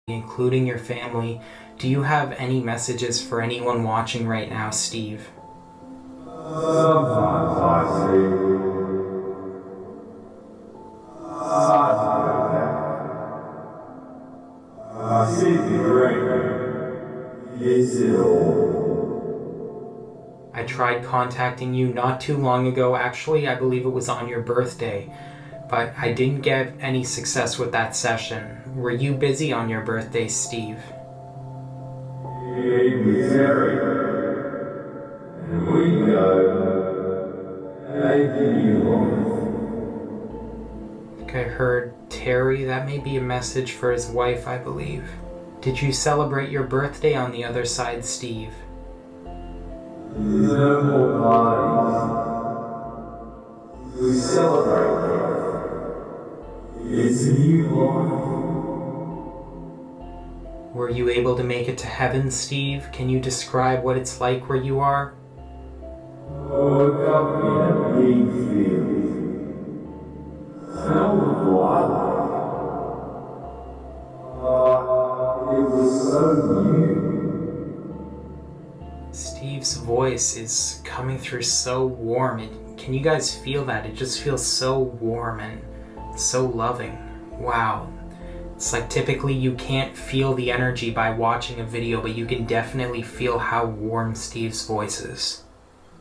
including your family. Do you have any messages for anyone watching right now, Steve? Sometimes I see. I see the rain. Is it all? I tried contacting you not too long ago. Actually, I believe it was on your birthday, but I didn't get any success with that session. Were you busy on your birthday, Steve? It was Terry. And we go. Thank you, I think I heard Terry. That may be a message for his wife, I believe. Did you celebrate your birthday on the other side, Steve? No more parties. We celebrate it. It's a new life. Were you able to make it to heaven, Steve? Can you describe what it's like where you are? Woke up in a big field. Smelled of lilac. It was so new. Steve's voice is coming through so warm. Can you guys feel that? It just feels so warm and so loving. Wow. It's like typically you can't feel the energy by watching a video, but you can definitely feel how warm Steve's voice is.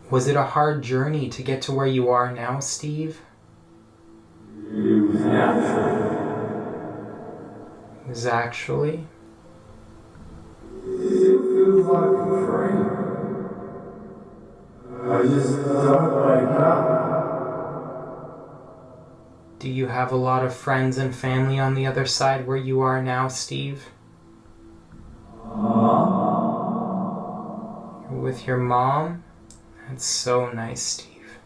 Was it a hard journey to get to where you are now, Steve? It was natural. It was actually? It feels like a dream. I just don't wake up. Do you have a lot of friends and family on the other side where you are now, Steve? You're with your mom? That's so nice, Steve.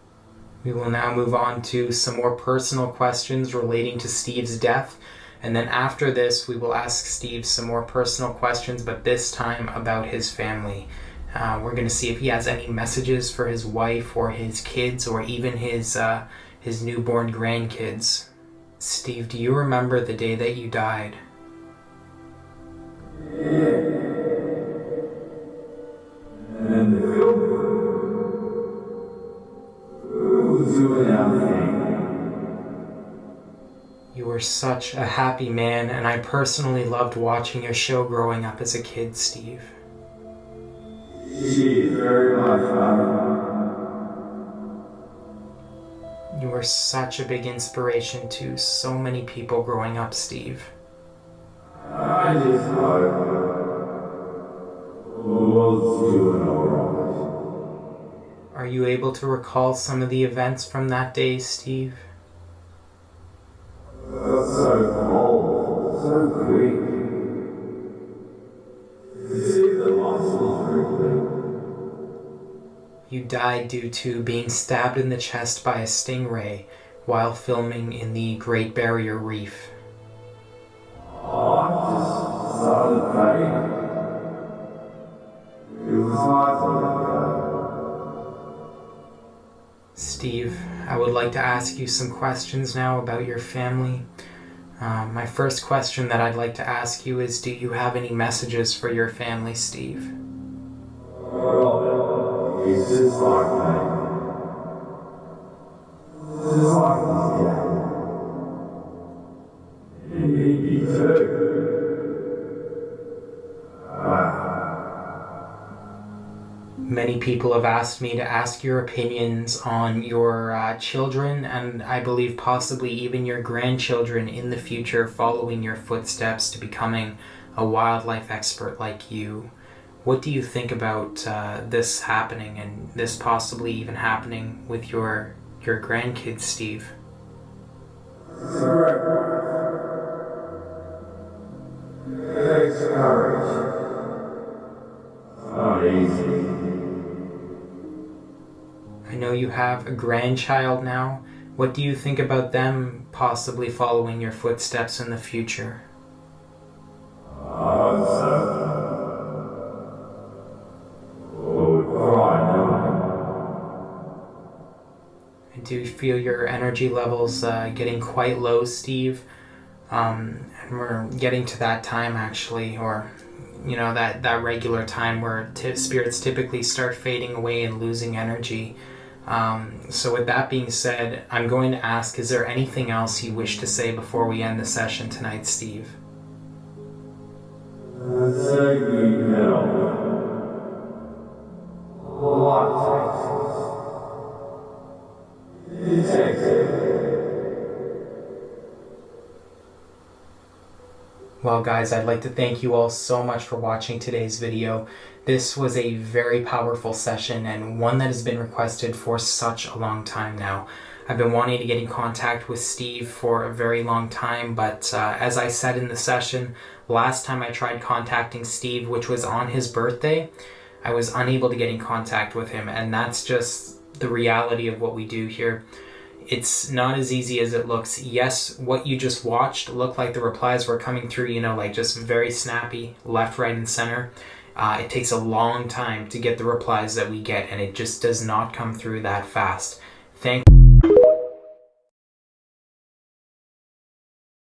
We will now move on to some more personal questions relating to Steve's death. And then after this, we will ask Steve some more personal questions, but this time about his family. We're going to see if he has any messages for his wife or his kids or even his newborn grandkids. Steve, do you remember the day that you died? Yeah. And the film was doing our thing. You were such a happy man, and I personally loved watching your show growing up as a kid, Steve. She is very much fun. You were such a big inspiration to so many people growing up, Steve. I just hope the world's doing alright. Are you able to recall some of the events from that day, Steve? So cold, so quick. You see the loss was quickly. You died due to being stabbed in the chest by a stingray while filming in the Great Barrier Reef. I just started fading. It was hard to let go. Steve, I would like to ask you some questions now about your family. My first question that I'd like to ask you is, do you have any messages for your family, Steve? Well, he's just like me. Just like his dad. And he too. Many people have asked me to ask your opinions on your children and I believe possibly even your grandchildren in the future following your footsteps to becoming a wildlife expert like you. What do you think about this happening and this possibly even happening with your grandkids, Steve? Takes courage. Not easy. I know you have a grandchild now. What do you think about them possibly following your footsteps in the future? I do feel your energy levels getting quite low, Steve. And we're getting to that time actually, or that regular time where spirits typically start fading away and losing energy. So with that being said, I'm going to ask, is there anything else you wish to say before we end the session tonight, Steve? Well guys, I'd like to thank you all so much for watching today's video. This was a very powerful session and one that has been requested for such a long time now. I've been wanting to get in contact with Steve for a very long time, but as I said in the session, last time I tried contacting Steve, which was on his birthday, I was unable to get in contact with him, and that's just the reality of what we do here. It's not as easy as it looks. Yes, what you just watched looked like the replies were coming through, like just very snappy, left, right, and center. It takes a long time to get the replies that we get, and it just does not come through that fast.